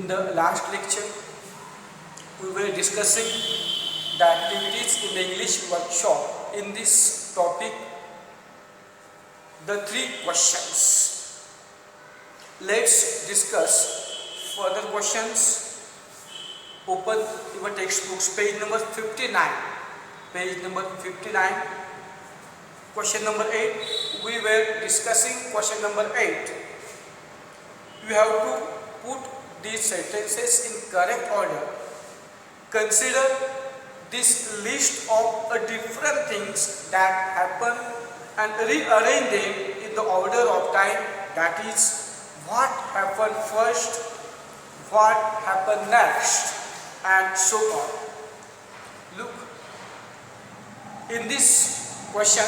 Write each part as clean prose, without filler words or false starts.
In the last lecture, we were discussing the activities in the English workshop. In this topic, the 3 questions. Let's discuss further questions. Open your textbooks, page number 59. Page number 59. Question number 8. We were discussing question number 8. You have to put these sentences in correct order. Consider this list of different things that happen and rearrange them in the order of time. That is, what happened first, what happened next, and so on. Look, in this question,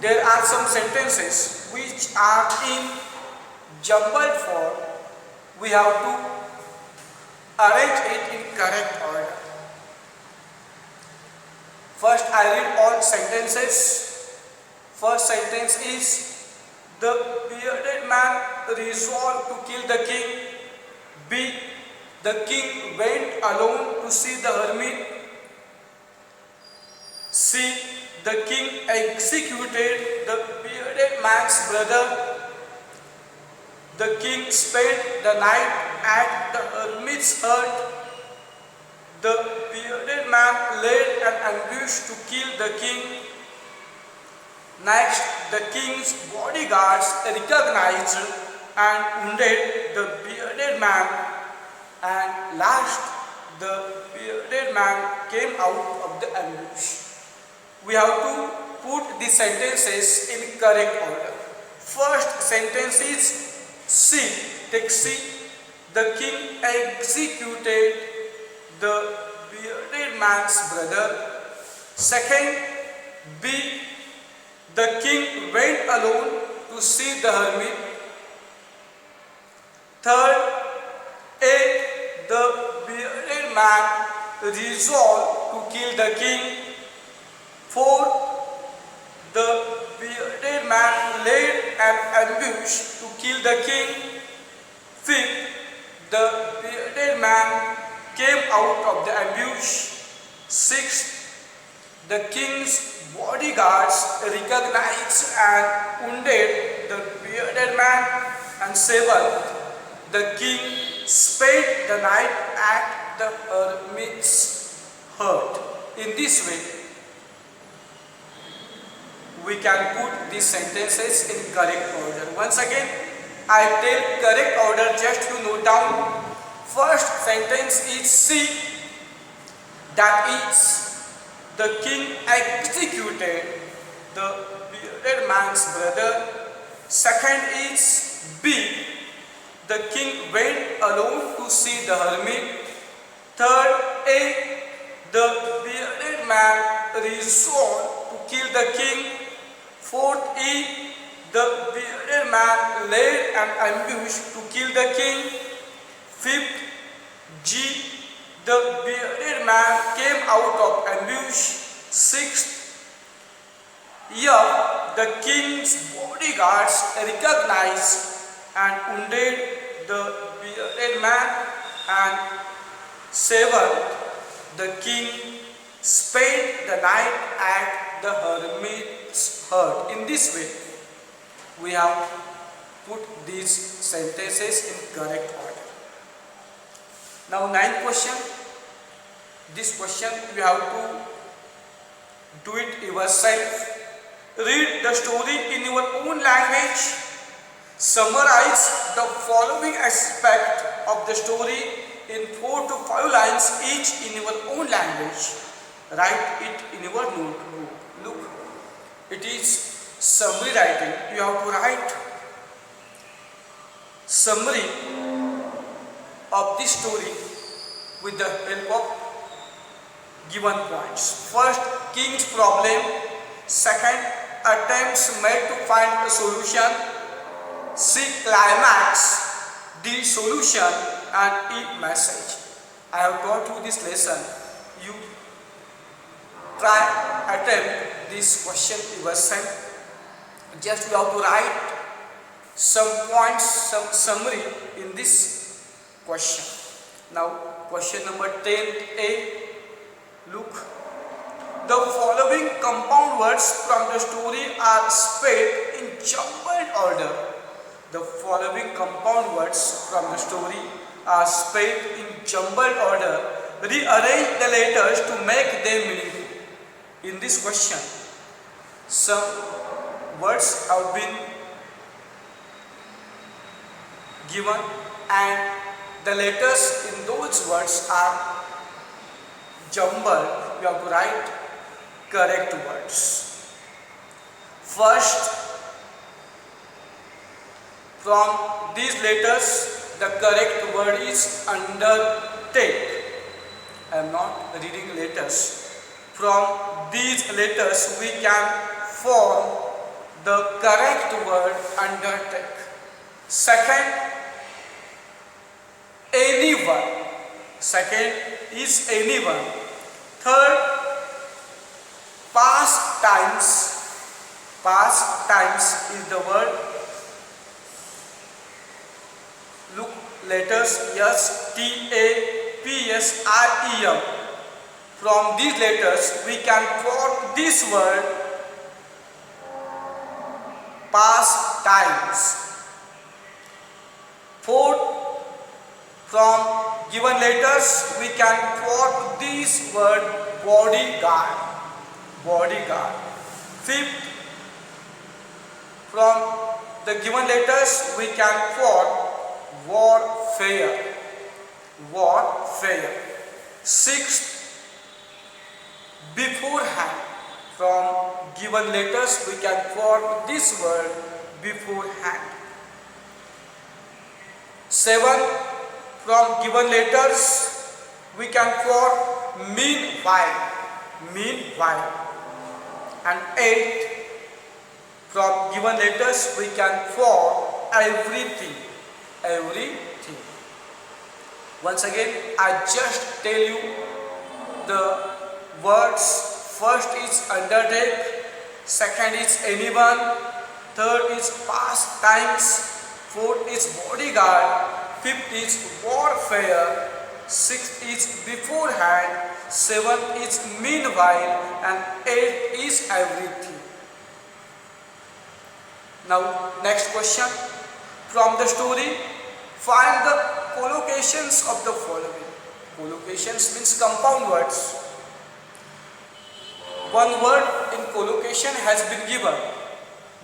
there are some sentences which are in jumbled form. We have to arrange it in correct order. First, I read all sentences. First sentence is, the bearded man resolved to kill the king. B. The king went alone to see the hermit. C. The king executed the bearded man's brother. The king spent the night at the hermit's hut. The bearded man laid an ambush to kill the king. Next, the king's bodyguards recognized and wounded the bearded man. And last, the bearded man came out of the ambush. We have to put the sentences in correct order. First sentence is C. Take C. The king executed the bearded man's brother. Second, B. The king went alone to see the hermit. Third, A. The bearded man resolved to kill the king. Fourth, the bearded man laid an ambush to kill the king. Fifth, the bearded man came out of the ambush. Sixth, the king's bodyguards recognized and wounded the bearded man. And seventh, the king spent the night at the hermit's hut. In this way, we can put these sentences in correct order. Once again, I tell correct order just to note down. First sentence is C. That is, the king executed the bearded man's brother. Second is B. The king went alone to see the hermit. Third, A. The bearded man resolved to kill the king. Fourth, E. The bearded man laid an ambush to kill the king. Fifth, G. The bearded man came out of ambush. Sixth, F. The king's bodyguards recognized and wounded the bearded man. And seventh, the king spent the night at the hermit's hut. In this way, we have put these sentences in correct order. Now, 9th question. This question you have to do it yourself. Read the story in your own language. Summarize the following aspect of the story in 4 to 5 lines each in your own language. Write it in your notebook. Look, it is summary writing. You have to write summary of this story with the help of given points. First, king's problem. Second, attempts made to find a solution. C. Climax. D. Solution. And E. Message. I have taught you this lesson. You attempt this question yourself. Just you have to write some points, some summary in this question. Now, question number 10A. Look, the following compound words from the story are spelled in jumbled order. The following compound words from the story are spelled in jumbled order. Rearrange the letters to make them meaningful. In this question, some words have been given and the letters in those words are jumbled. You have to write correct words. First, from these letters, the correct word is undertake. I am not reading letters. From these letters, we can form the correct word undertake. Second, anyone. Second is anyone. Third, past times. Past times is the word. Look, letters S, T, A, P, S, R, E, M. From these letters, we can form this word past times. Fourth, from given letters, we can form this word bodyguard. Bodyguard. Fifth, from the given letters, we can form warfare. Warfare. Sixth, beforehand. From given letters, we can form this word beforehand. Seven, from given letters, we can form meanwhile. Meanwhile. And eight, from given letters, we can form everything. Everything. Once again, I just tell you the words. First is undertake, second is anyone, third is past times, fourth is bodyguard, fifth is warfare, sixth is beforehand, seventh is meanwhile, and eighth is everything. Now, next question. From the story, find the collocations of the following. Collocations means compound words. One word in collocation has been given.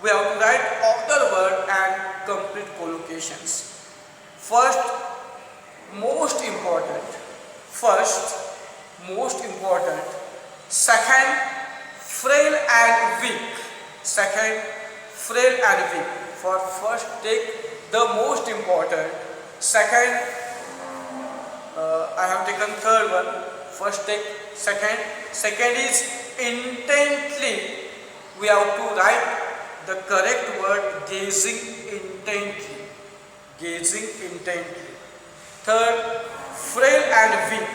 We have to write other word and complete collocations. First, most important. First, most important. Second, frail and weak. Second, frail and weak. For first, take the most important. Second, I have taken third one. First, take second. Second is intently. We have to write the correct word gazing intently. Gazing intently. Third, frail and weak.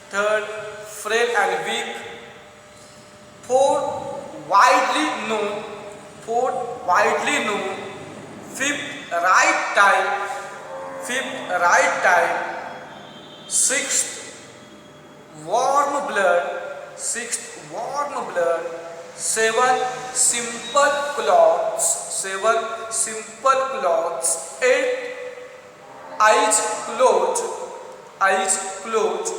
Third, frail and weak. Fourth, widely known. Fourth, widely known. Fifth, right time. Fifth, right time. Sixth, warm blood. Sixth, warm blood. Seven, simple clothes. Seven, simple clothes. Eight, eyes closed. Eyes closed.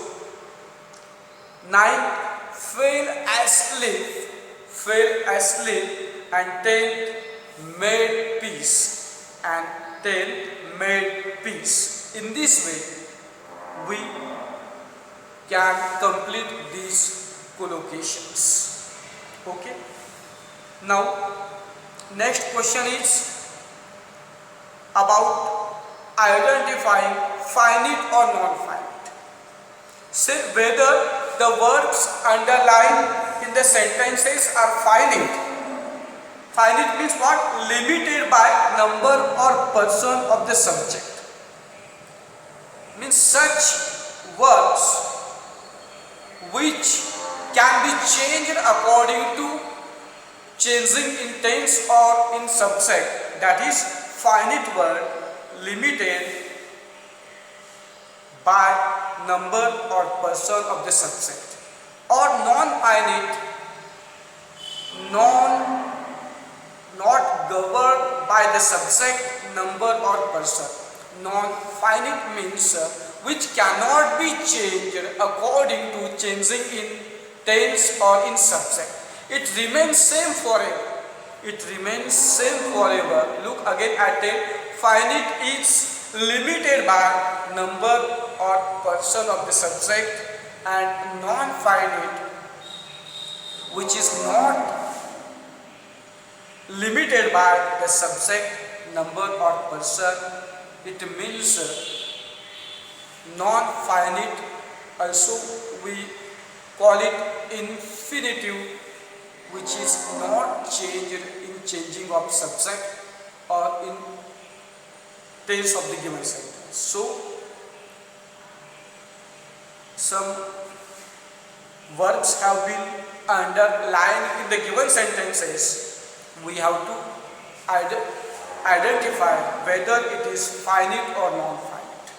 Nine, fell asleep. Fell asleep. And 10, made peace. And 10, made peace. In this way, we can complete these collocations. Okay. Now, next question is about identifying finite or non-finite. Say whether the verbs underlined in the sentences are finite. Finite means what? Limited by number or person of the subject. Means such verbs which can be changed according to changing in tense or in subject, that is finite word limited by number or person of the subject, or non-finite, not governed by the subject, number or person. Non-finite means which cannot be changed according to changing in tense or in subject. It remains same forever. It remains same forever. Look again at it. Finite is limited by number or person of the subject, and non-finite, which is not limited by the subject, number or person. It means non-finite. Also we call it infinitive, which is not changed in changing of subject or in tense of the given sentence. So some verbs have been underlined in the given sentences. We have to identify whether it is finite or non-finite.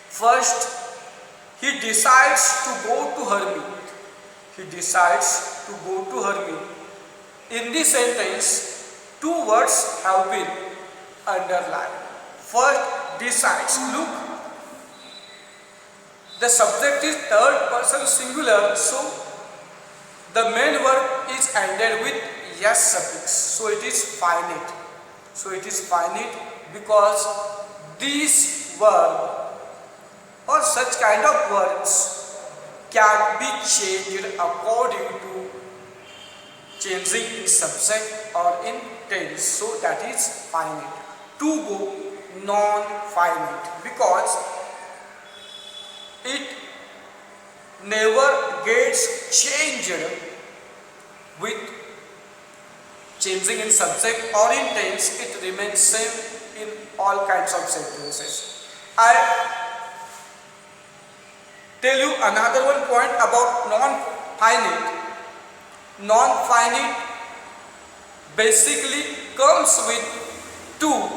First, he decides to go to hermit. He decides to go to hermit. In this sentence, two words have been underlined. First, decides. Look, the subject is third person singular, so the main verb is ended with yes suffix. So it is finite. So it is finite because this verb or such kind of words can be changed according to changing in subject or in tense. So that is finite. To go, non-finite, because it never gets changed with changing in subject or in tense. It remains same in all kinds of sentences. I tell you another one point about non-finite. Non-finite basically comes with two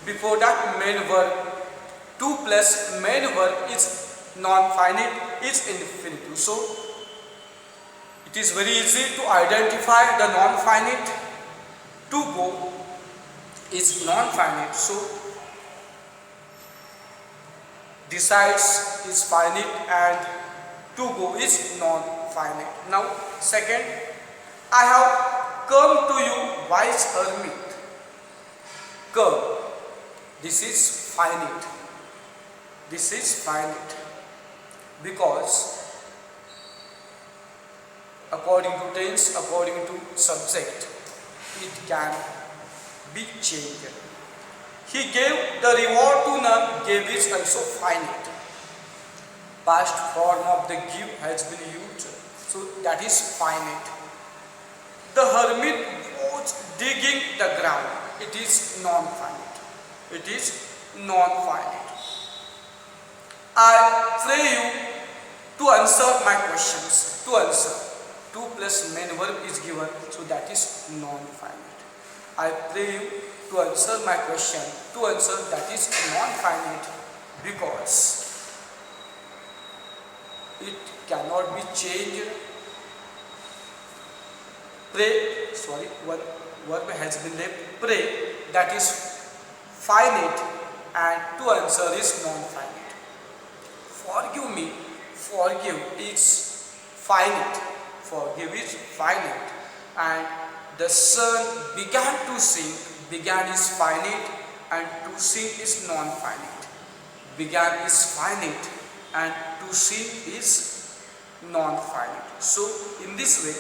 before that main verb. 2 plus main verb is non-finite, is infinitive. So it is very easy to identify the non-finite. To go is non-finite. So decides is finite and to go is non-finite. Now second, I have come to you, wise hermit. Come. This is finite. This is finite because according to tense, according to subject, it can be changed. He gave the reward to none, gave is also finite. Past form of the give has been used, so that is finite. The hermit was digging the ground. It is non-finite. It is non-finite. I pray you to answer my questions. To answer. 2 plus main verb is given, so that is non-finite. I pray you to answer my question. To answer, that is non-finite because it cannot be changed. Pray, one verb has been left. Pray, that is finite, and to answer is non-finite. Forgive me, forgive is finite. Forgive is finite, and the sun began to sink. Began is finite, and to sink is non-finite. Began is finite, and to sink is non-finite. So in this way,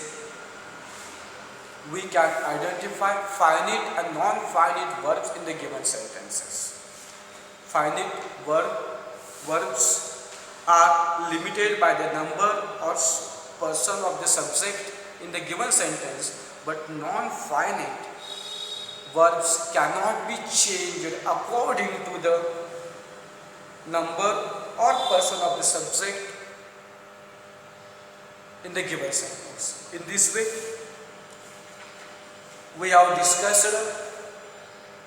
we can identify finite and non-finite verbs in the given sentences. Finite verbs are limited by the number or person of the subject in the given sentence, but non-finite verbs cannot be changed according to the number or person of the subject in the given sentence. In this way, we have discussed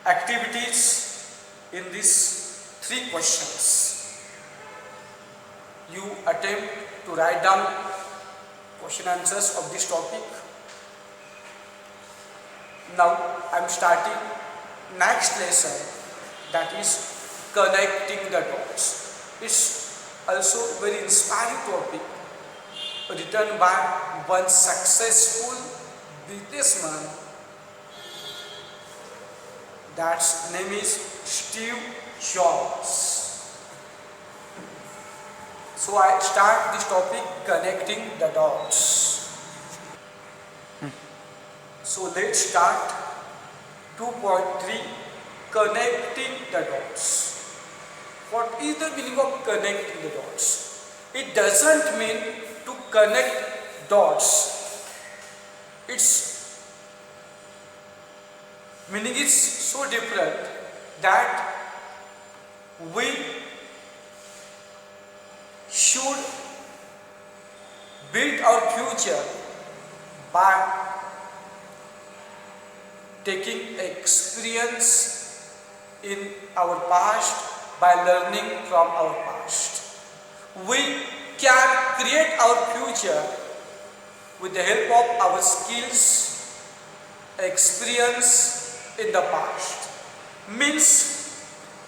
activities in these three questions. You attempt to write down question answers of this topic. Now I am starting next lesson, that is connecting the dots. It's also very inspiring topic written by one successful businessman, that's name is Steve Jobs. So I start this topic connecting the dots. So let's start 2.3 connecting the dots. What is the meaning of connecting the dots? It doesn't mean to connect dots. Its meaning is so different that we should build our future by taking experience in our past, by learning from our past. We can create our future with the help of our skills, experience in the past. Means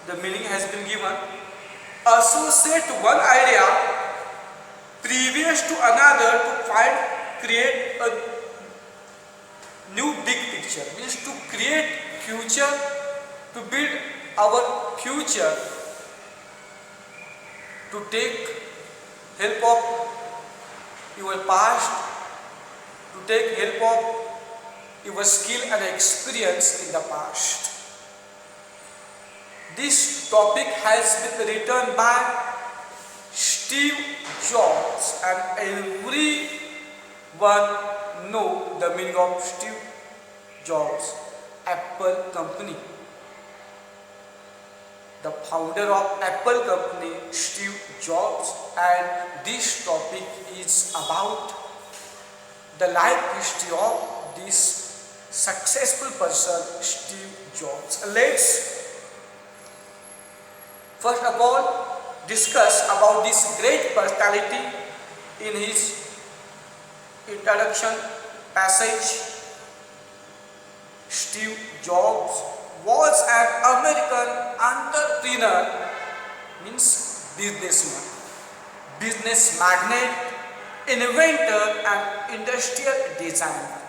the meaning has been given. Associate one idea previous to another to create a new big picture. Means to create future, to build our future, to take help of your past, to take help of your skill and experience in the past. This topic has been written by Steve Jobs, and everyone know the meaning of Steve Jobs, Apple company. The founder of Apple company, Steve Jobs, and this topic is about the life history of this successful person, Steve Jobs. Let's first of all discuss about this great personality in his introduction passage. Steve Jobs was an American entrepreneur, means businessman, business magnate, inventor and industrial designer.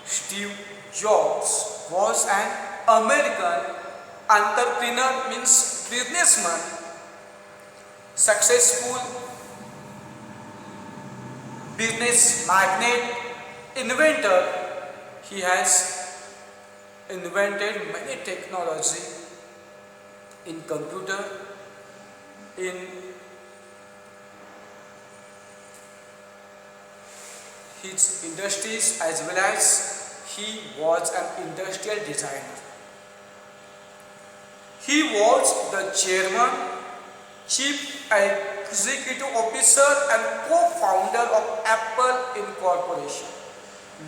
Steve Jobs was an American entrepreneur, means businessman, successful business magnate, inventor. He has invented many technology in computer, in his industries, as well as he was an industrial designer. He was the chairman, chief executive officer and co-founder of Apple Incorporation.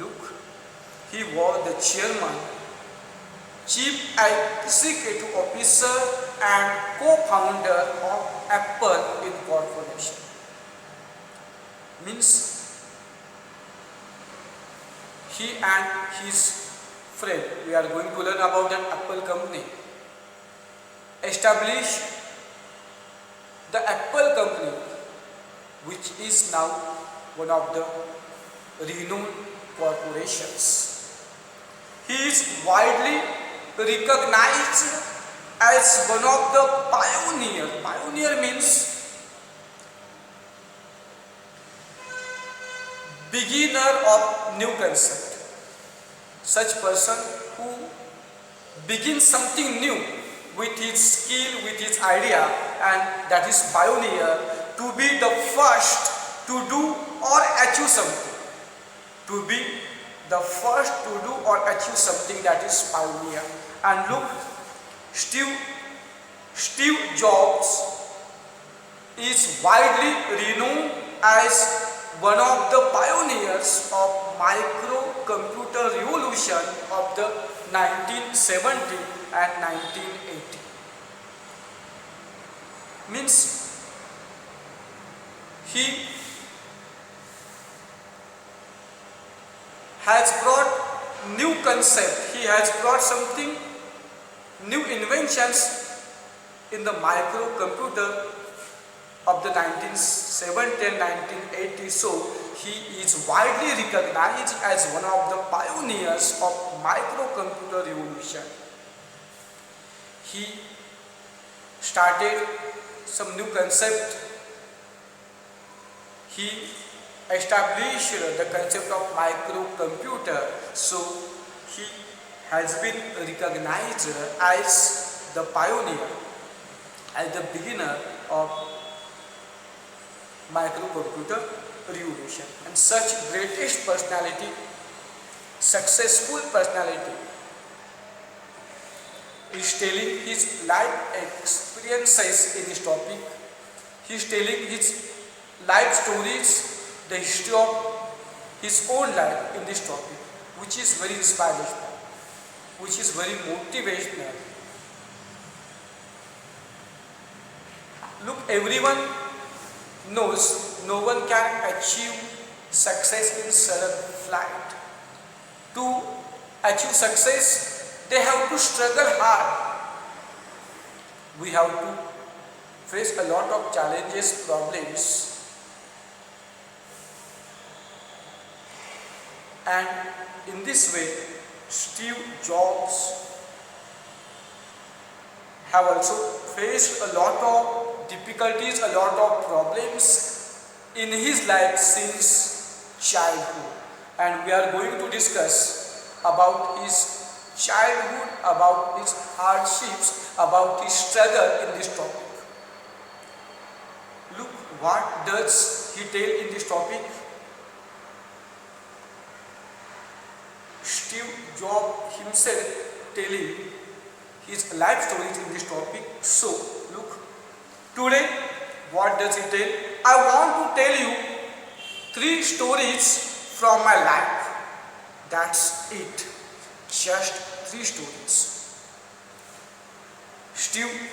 Look, he was the chairman, chief executive officer and co-founder of Apple Incorporation. Means he and his friend, we are going to learn about an Apple company, established the Apple company, which is now one of the renowned corporations. He is widely recognized as one of the pioneers. Pioneer means beginner of new concept. Such person who begins something new with his skill, with his idea, and that is pioneer, to be the first to do or achieve something. To be the first to do or achieve something, that is pioneer. And look, Steve Jobs is widely renowned as one of the pioneers of microcomputer revolution of the 1970 and 1980. Means he has brought new concept, he has brought something, new inventions in the microcomputer of the 1970 and 1980. So he is widely recognized as one of the pioneers of microcomputer revolution. He started some new concept. He established the concept of microcomputer. So he has been recognized as the pioneer, as the beginner of microcomputer revolution. And such greatest personality, successful personality, is telling his life experiences in this topic. He is telling his life stories, the history of his own life in this topic, which is very inspirational, which is very motivational. Look, everyone knows no one can achieve success in sudden flight. To achieve success, they have to struggle hard. We have to face a lot of challenges, problems, and in this way, Steve Jobs have also faced a lot of difficulties, a lot of problems in his life since childhood. And we are going to discuss about his childhood, about his hardships, about his struggle in this topic. Look, what does he tell in this topic? Steve Jobs himself telling his life stories in this topic. So, look, today, what does he tell? I want to tell you 3 stories from my life. That's it. Just 3 stories. Steve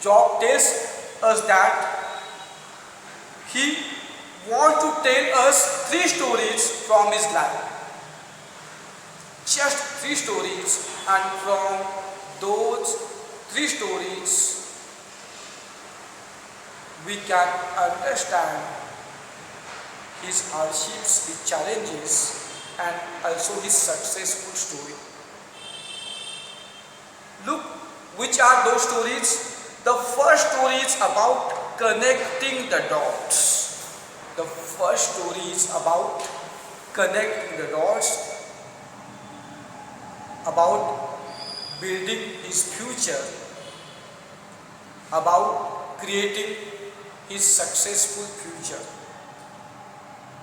Jobs tells us that he wants to tell us 3 stories from his life. Just 3 stories, and from those 3 stories we can understand his hardships, his challenges, and also his successful story. Look, which are those stories? The first story is about connecting the dots. The first story is about connecting the dots, about building his future, about creating his successful future.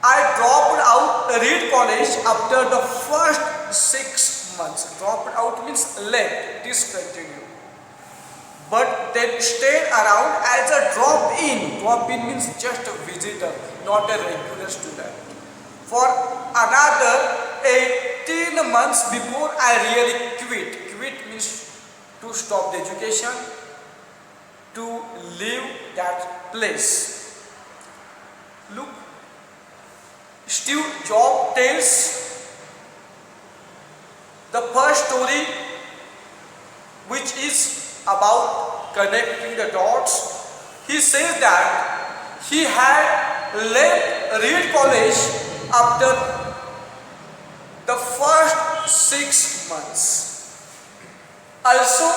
I dropped out Reed College after the first 6 months. Dropped out means left, discontinued. But then stayed around as a drop-in. Drop-in means just a visitor, not a regular student. For another 18 months before I really quit. Quit means to stop the education, to leave that place. Look, Steve Jobs tells the first story, which is about connecting the dots. He says that he had left Reed College after the first 6 months. Also,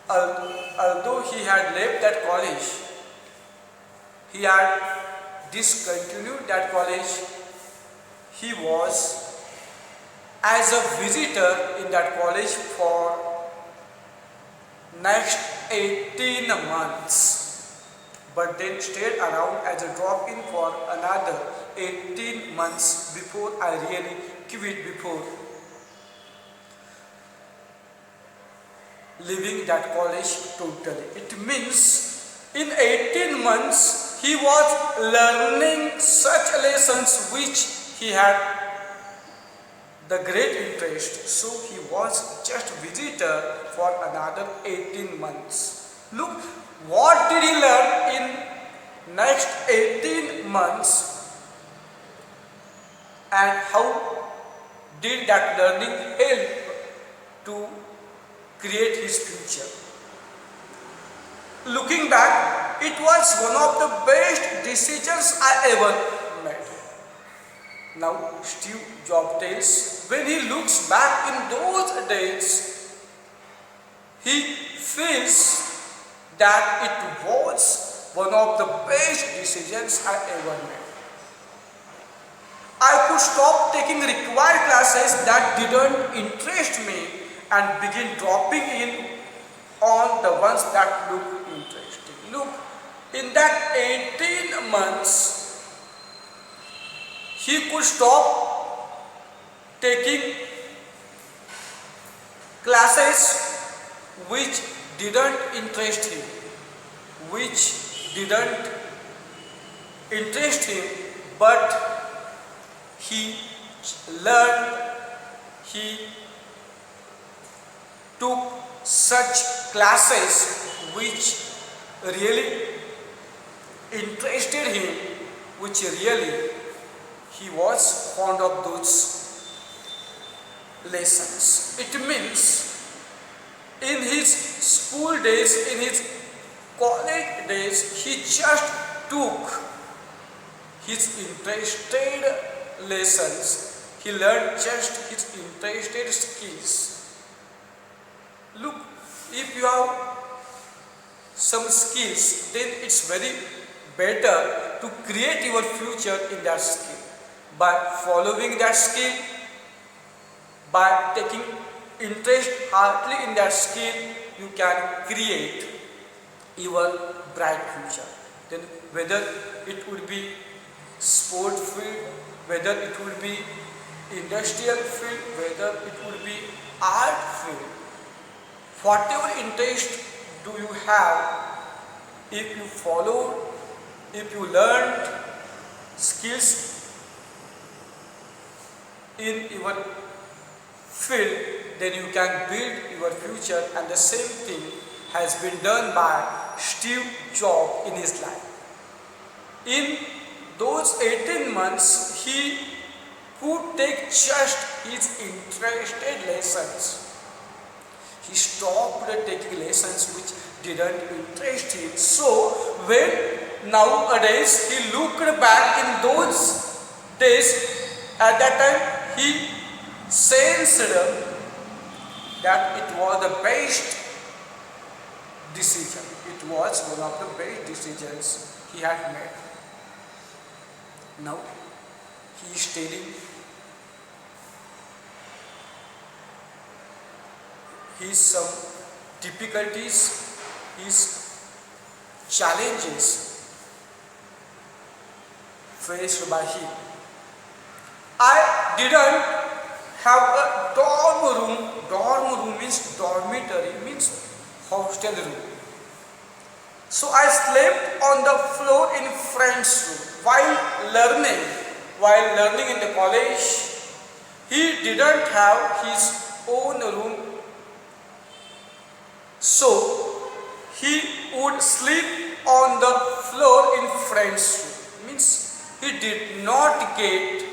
although he had left that college, he had discontinued that college, he was as a visitor in that college for next 18 months, but then stayed around as a drop-in for another 18 months before I really quit, before leaving that college totally. It means in 18 months he was learning such lessons which he had the great interest. So he was just visitor for another 18 months. Look, what did he learn in next 18 months and how did that learning help to create his future? Looking back, it was one of the best decisions I ever made. Now Steve Jobs tells, when he looks back in those days, he feels that it was one of the best decisions I ever made. I could stop taking required classes that didn't interest me and begin dropping in on the ones that looked interesting. Look, in that 18 months, he could stop taking classes which didn't interest him, but he learned, he took such classes which really interested him, which really he was fond of those lessons. It means in his school days, in his college days, he just took his interested lessons. He learned just his interested skills. Look, if you have some skills, then it's very better to create your future in that skill. By following that skill, by taking interest heartily in that skill, you can create your bright future. Then whether it would be sport field, whether it would be industrial field, whether it would be art field, whatever interest do you have, if you follow, if you learn skills in your field, then you can build your future, and the same thing has been done by Steve Jobs in his life. In those 18 months, he could take just his interested lessons. He stopped taking lessons which didn't interest him. So when nowadays he looked back in those days, at that time he sensed that it was the best decision. It was one of the best decisions he had made. Now he is telling his some difficulties, his challenges faced by him. I didn't have a dorm room. Dorm room means dormitory, means hostel room. So I slept on the floor in friend's room while learning in the college. He didn't have his own room, so he would sleep on the floor in friend's room. Means he did not get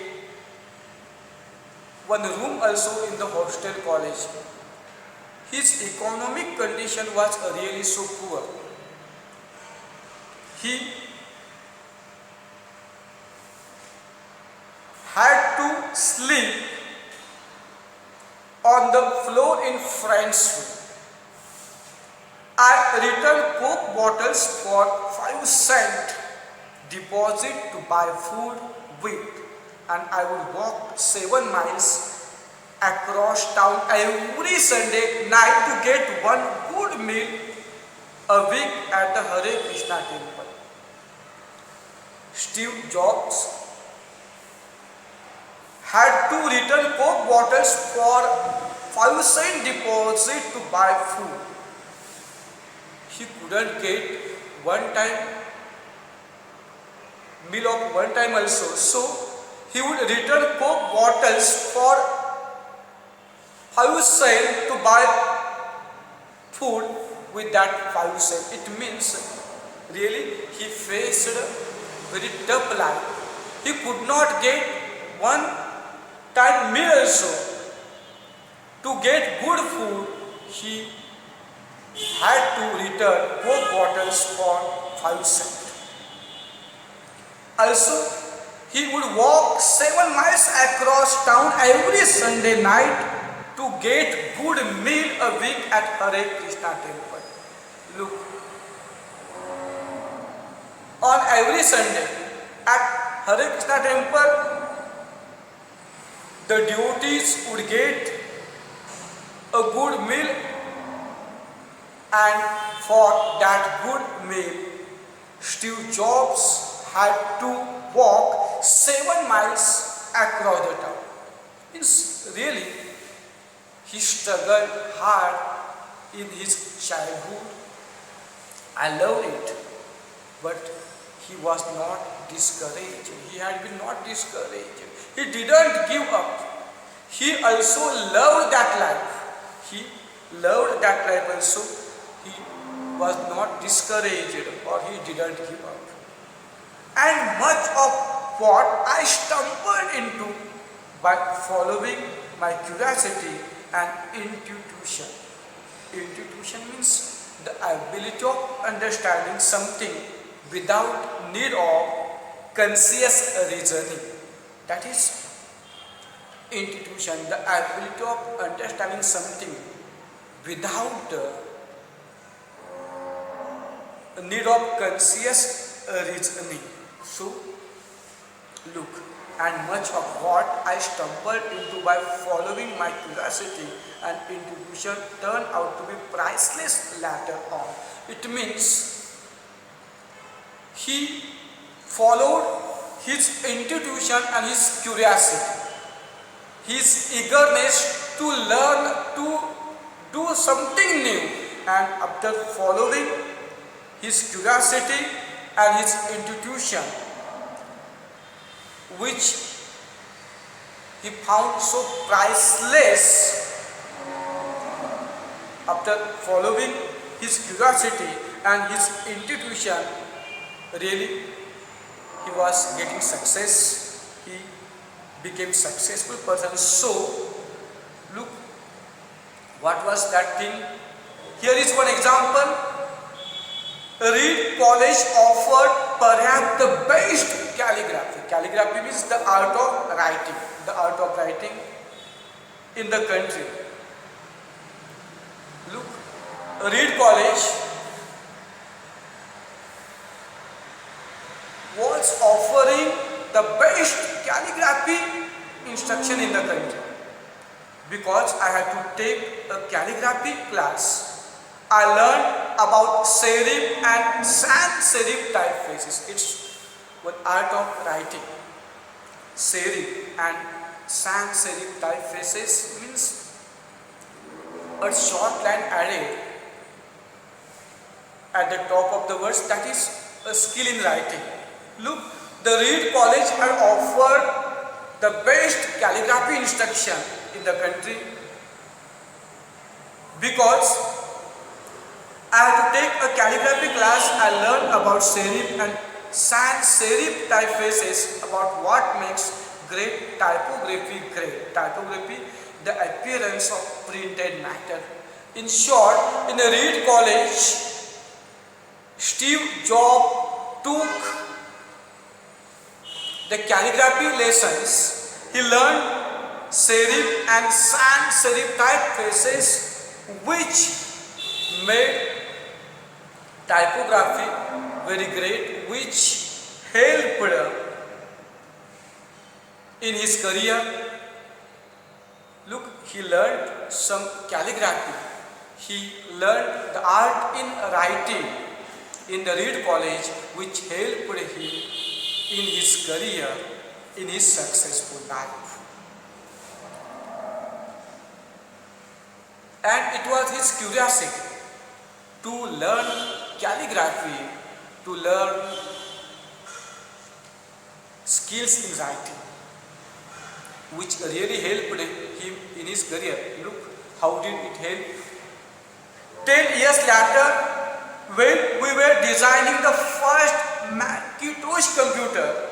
one room also in the hostel college. His economic condition was really so poor. He had to sleep on the floor in friend's room. I returned Coke bottles for 5 cents deposit to buy food with, and I would walk 7 miles across town every Sunday night to get one good meal a week at the Hare Krishna temple. Steve Jobs had to return Coke bottles for 5 cent deposit to buy food. He couldn't get one time meal of one time also, so he would return Coke bottles for 5 cents to buy food with that 5 cents. It means really he faced a very tough life. He could not get one time meal also. To get good food, he had to return both bottles for 5 cents. Also, he would walk 7 miles across town every Sunday night to get good meal a week at Hare Krishna temple. Look, on every Sunday at Hare Krishna temple, the devotees would get a good meal, and for that good meal, Steve Jobs had to walk 7 miles across the town. Means really, he struggled hard in his childhood. I loved it, but he was not discouraged. He had been not discouraged. He didn't give up. He also loved that life. He loved that life also. He was not discouraged, or he didn't give up. And much of what I stumbled into by following my curiosity and intuition. Intuition means the ability of understanding something without need of conscious reasoning. That is intuition, the ability of understanding something without the need of conscious reasoning. So, look, and much of what I stumbled into by following my curiosity and intuition turned out to be priceless later on. It means he followed his intuition and his curiosity, his eagerness to learn, to do something new, and after following his curiosity and his intuition, which he found so priceless, after following his curiosity and his intuition, really he was getting success. He became successful person. So look, what was that thing? Here is one example. Reed College offered perhaps the best calligraphy. Calligraphy means the art of writing. The art of writing in the country. Look, Reed College was offering the best calligraphy instruction in the country. Because I had to take a calligraphy class, I learned about serif and sans serif typefaces. It's one art of writing. Serif and sans serif typefaces means a short line added at the top of the words. That is a skill in writing. Look, the Reed College had offered the best calligraphy instruction in the country because I had to take a calligraphy class. I learned about serif and sans serif typefaces, about what makes great typography great. Typography, the appearance of printed matter. In short, in the Reed College, Steve Jobs took the calligraphy lessons. He learned serif and sans serif typefaces, which made typography very great, which helped in his career. Look, he learned some calligraphy. He learned the art in writing in the Reed College, which helped him in his career, in his successful life. And it was his curiosity to learn calligraphy, to learn skills in writing, which really helped him in his career. Look, How did it help? 10 years later, when we were designing the first Macintosh computer,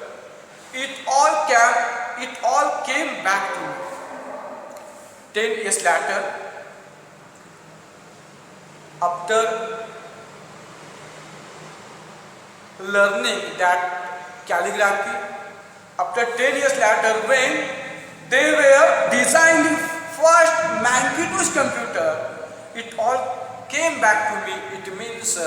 it all came back to me. 10 years later, after learning that calligraphy, after 10 years later, when they were designing first Macintosh computer, it all came back to me. It means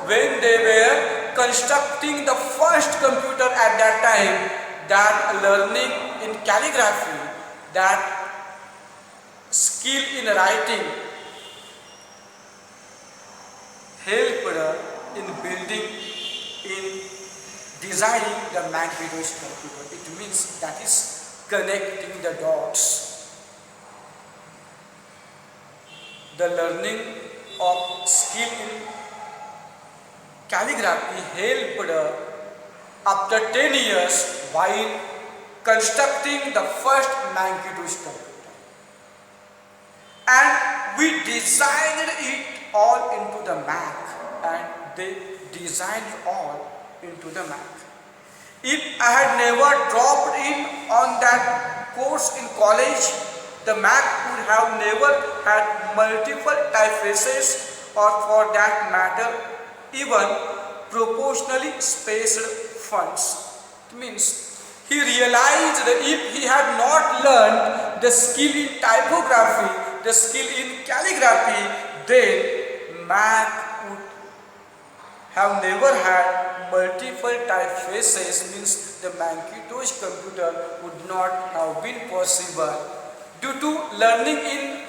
when they were constructing the first computer at that time, that learning in calligraphy, that skill in writing helped in building, in designing the Macintosh computer. It means that is connecting the dots. The learning of skill in calligraphy helped after 10 years while constructing the first Macintosh computer. And we designed it all into the Mac, and they designed all into the Mac. If I had never dropped in on that course in college, the Mac would have never had multiple typefaces, or for that matter, even proportionally spaced fonts. It means he realized that if he had not learned the skill in typography, the skill in calligraphy, then Mac would have never had multiple typefaces, means the Macintosh computer would not have been possible. Due to learning in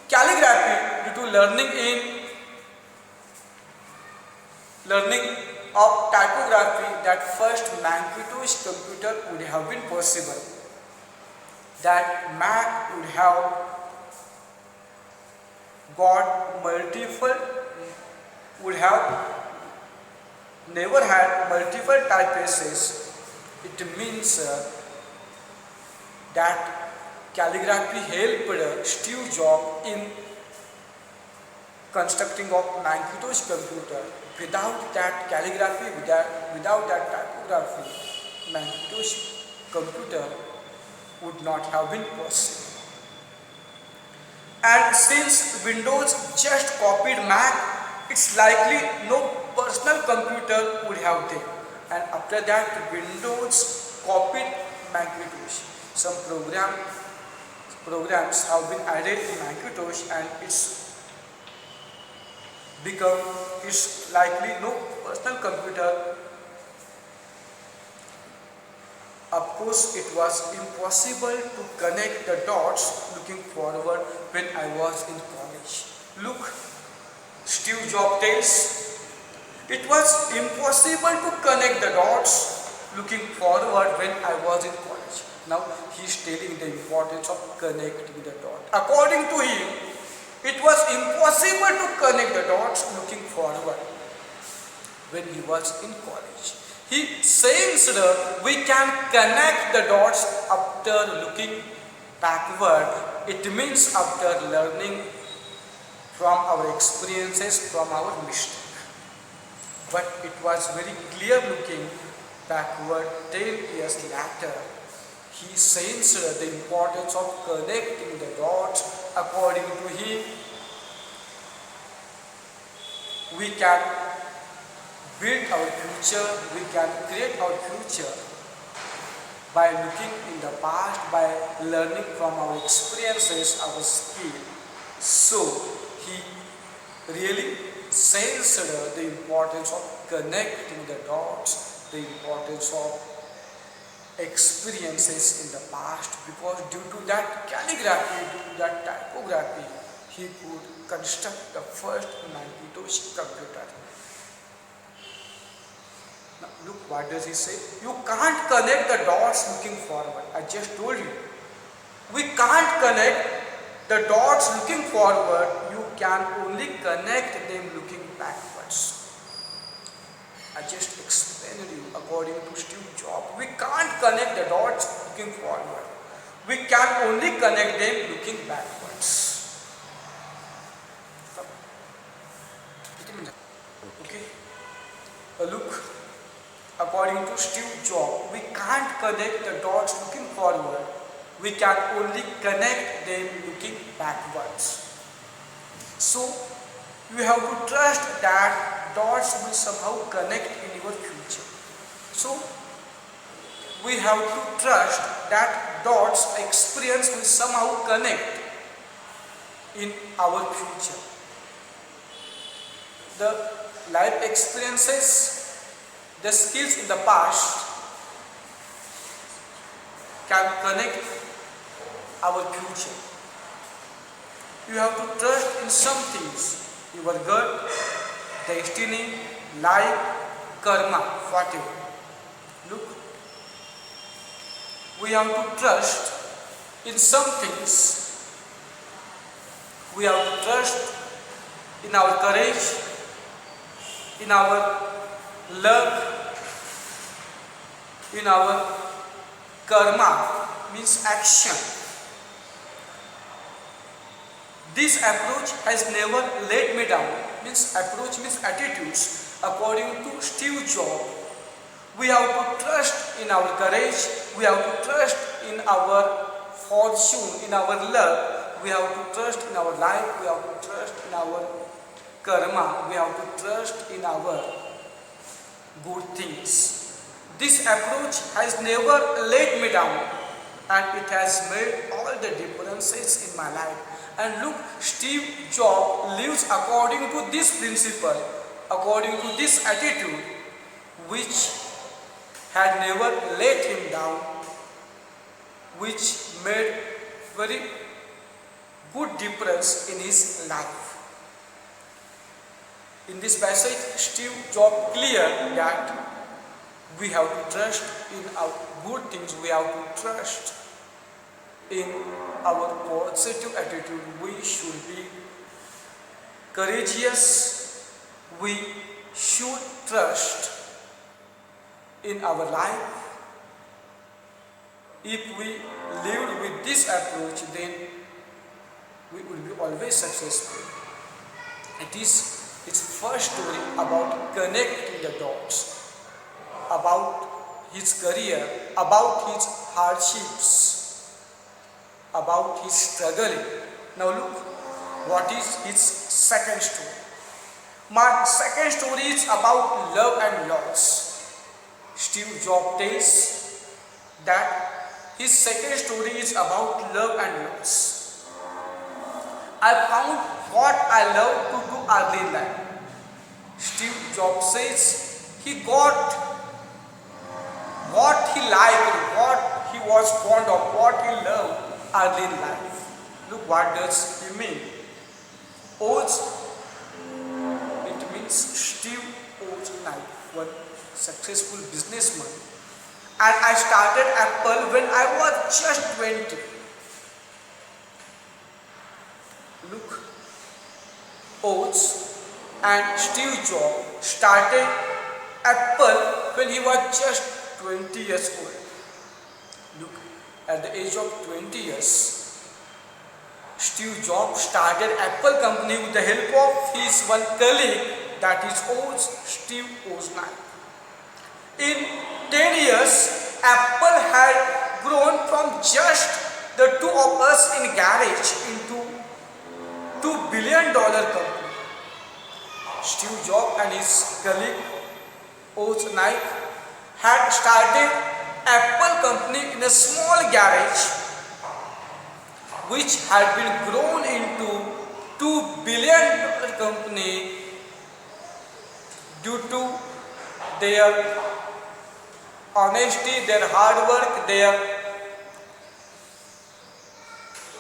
calligraphy, due to learning of typography, that first Macintosh computer would have been possible. That Mac would have got would have never had multiple typefaces. It means that calligraphy helped Steve Jobs in constructing of Macintosh computer. Without that calligraphy, without that typography, Macintosh computer would not have been possible. And since Windows just copied Mac, it's likely no personal computer would have them. And after that, Windows copied Macintosh. Some programs have been added to Macintosh, and it's likely no personal computer. Of course, it was impossible to connect the dots looking forward when I was in college. Look, Steve Jobs tells, it was impossible to connect the dots looking forward when I was in college. Now he is telling the importance of connecting the dots. According to him, it was impossible to connect the dots looking forward when he was in college. He says that we can connect the dots after looking backward. It means after learning from our experiences, from our mistakes. But it was very clear looking backward 10 years later. He sensed the importance of connecting the dots. According to him, we can build our future, we can create our future by looking in the past, by learning from our experiences, our skill. So, he really sensed the importance of connecting the dots, the importance of experiences in the past, because due to that calligraphy, due to that typography, he could construct the first Macintosh computer. Now look, what does he say? You can't connect the dots looking forward. I just told you. We can't connect the dots looking forward. You can only connect them looking backwards. I just explained you according to Steve Jobs. We can't connect the dots looking forward. We can only connect them looking backwards. Look, according to Steve Jobs, we can't connect the dots looking forward. We can only connect them looking backwards. So, you have to trust that dots will somehow connect in your future. So, we have to trust that dots experience will somehow connect in our future. The life experiences, the skills in the past can connect our future. You have to trust in some things, your gut, destiny, life, karma, whatever. Look, we have to trust in some things. We have to trust in our courage, in our luck, in our karma, means action. This approach has never let me down, means approach means attitudes. According to Steve Jobs, we have to trust in our courage, we have to trust in our fortune, in our luck, we have to trust in our life, we have to trust in our karma, we have to trust in our good things. This approach has never let me down and it has made all the differences in my life. And look, Steve Jobs lives according to this principle, according to this attitude, which had never let him down, which made very good difference in his life. In this passage, Steve Jobs clear that we have to trust in our good things, we have to trust in our positive attitude, we should be courageous, we should trust in our life. If we live with this approach, then we will be always successful. It is its first story about connecting the dots, about his career, about his hardships, about his struggling. Now look, what is his second story? My second story is about love and loss. Steve Jobs tells that his second story is about love and loss. I found what I love to do early in life. Steve Jobs says he got what he liked, what he was fond of, what he loved early in life. Look, what does he mean? Oz, it means Steve Wozniak, one successful businessman. And I started Apple when I was just 20. Look, Oz and Steve Jobs started Apple when he was just 20 years old. Look, at the age of 20 years, Steve Jobs started Apple company with the help of his one colleague, that is Steve Wozniak. In 10 years, Apple had grown from just the two of us in garage into $2 billion company. Steve Jobs and his colleague Wozniak had started Apple company in a small garage, which had been grown into $2 billion company due to their honesty, their hard work, their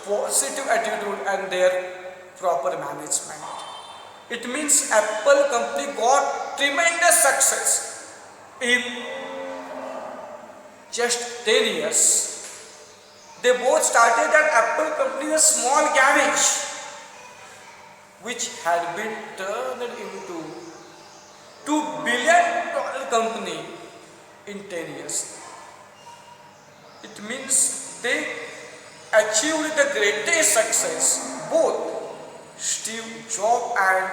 positive attitude and their proper management. It means Apple company got tremendous success in just 10 years. They both started that Apple company in a small garage, which had been turned into $2 billion company in 10 years. It means they achieved the greatest success, both Steve Jobs and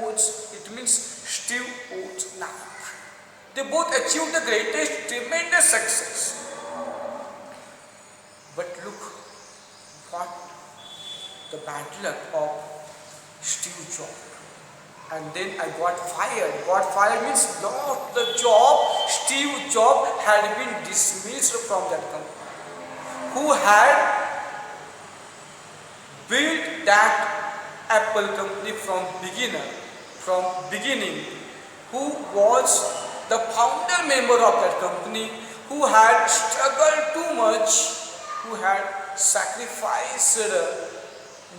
Oz. It means Steve Wozniak. They both achieved the greatest, tremendous success. But look what the bad luck of Steve Jobs. And then I got fired. Got fired means lost the job. Steve Jobs had been dismissed from that company. Who had built that Apple company from beginning, who was the founder member of that company, who had struggled too much, who had sacrificed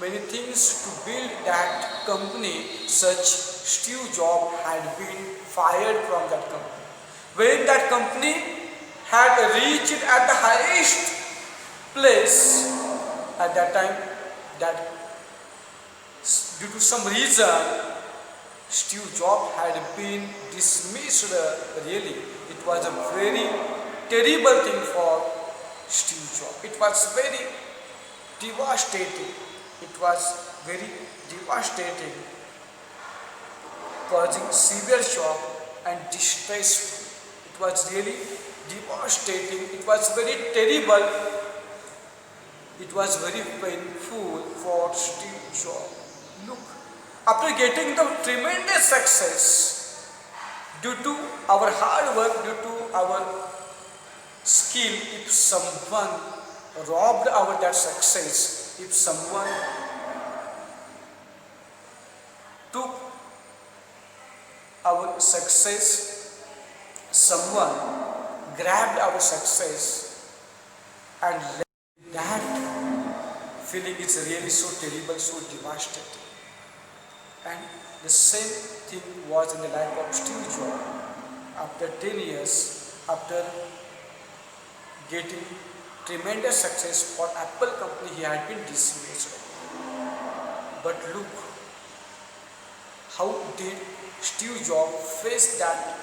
many things to build that company. Such Steve Jobs had been fired from that company. When that company had reached at the highest place at that time, that due to some reason Steve Jobs had been dismissed. Really, it was a very terrible thing for Steve Jobs. It was very devastating. It was very devastating, causing severe shock and distress. It was really devastating. It was very terrible. It was very painful for Steve Jobs. Look, after getting the tremendous success, due to our hard work, due to our skill, if someone robbed our that success, if someone took our success, someone grabbed our success and left, that feeling is really so terrible, so devastating. And the same thing was in the life of Steve Jobs. After 10 years, after getting tremendous success for Apple company, he had been dismissed. But look, how did Steve Jobs face that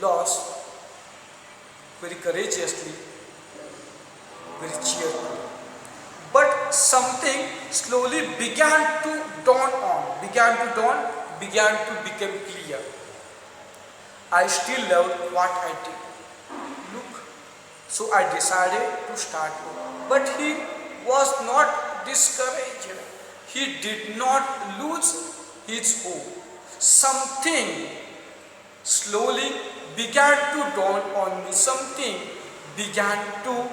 loss? Very courageously, very cheerfully. But something slowly began to become clear. I still loved what I did. Look, so I decided to start over. But he was not discouraged. He did not lose his hope. Something slowly began to dawn on me. Something began to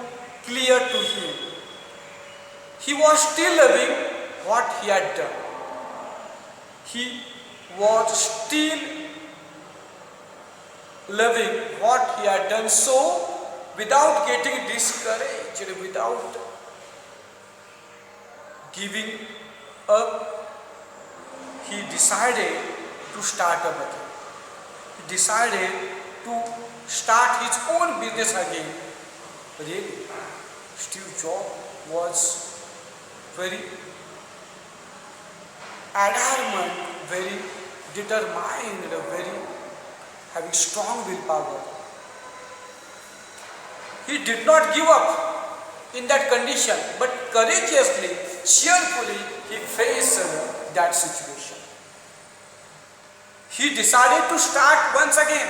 clear to him. He was still loving what he had done. He was still loving what he had done. So, without getting discouraged, without giving up, he decided to start up again. He decided to start his own business again. Really, Steve Jobs was very adamant, very determined, very having strong willpower. He did not give up in that condition, but courageously, cheerfully, he faced that situation. He decided to start once again.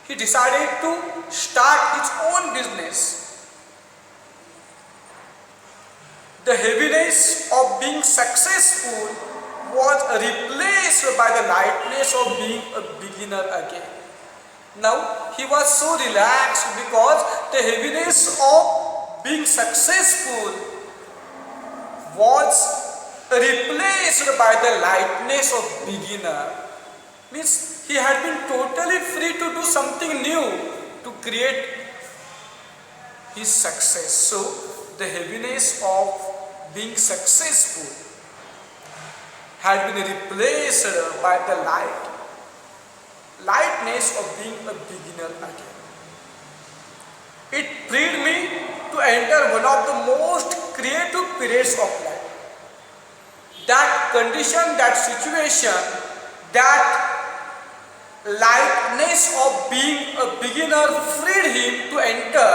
He decided to start his own business. The heaviness of being successful was replaced by the lightness of being a beginner again. Now he was so relaxed because the heaviness of being successful was replaced by the lightness of beginner. Means he had been totally free to do something new, to create his success. So the heaviness of being successful had been replaced by the lightness of being a beginner again. It freed me to enter one of the most creative periods of life. That condition, that situation, that lightness of being a beginner freed him to enter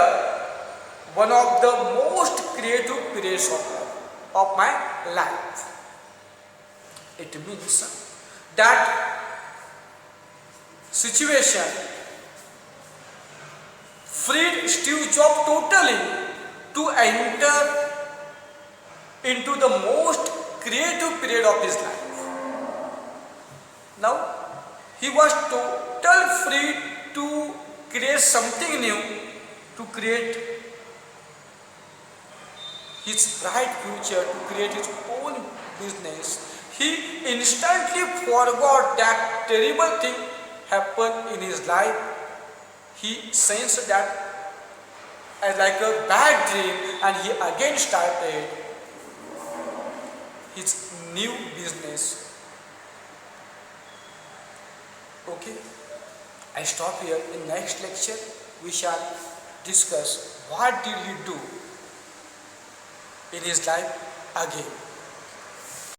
one of the most creative periods of my life. It means that situation freed Steve Jobs totally to enter into the most creative period of his life. Now, he was total free to create something new, to create his bright future, to create his own business. He instantly forgot that terrible thing happened in his life. He sensed that as like a bad dream, and he again started his new business. Okay, I stop here. In next lecture, we shall discuss what did he do in his life again.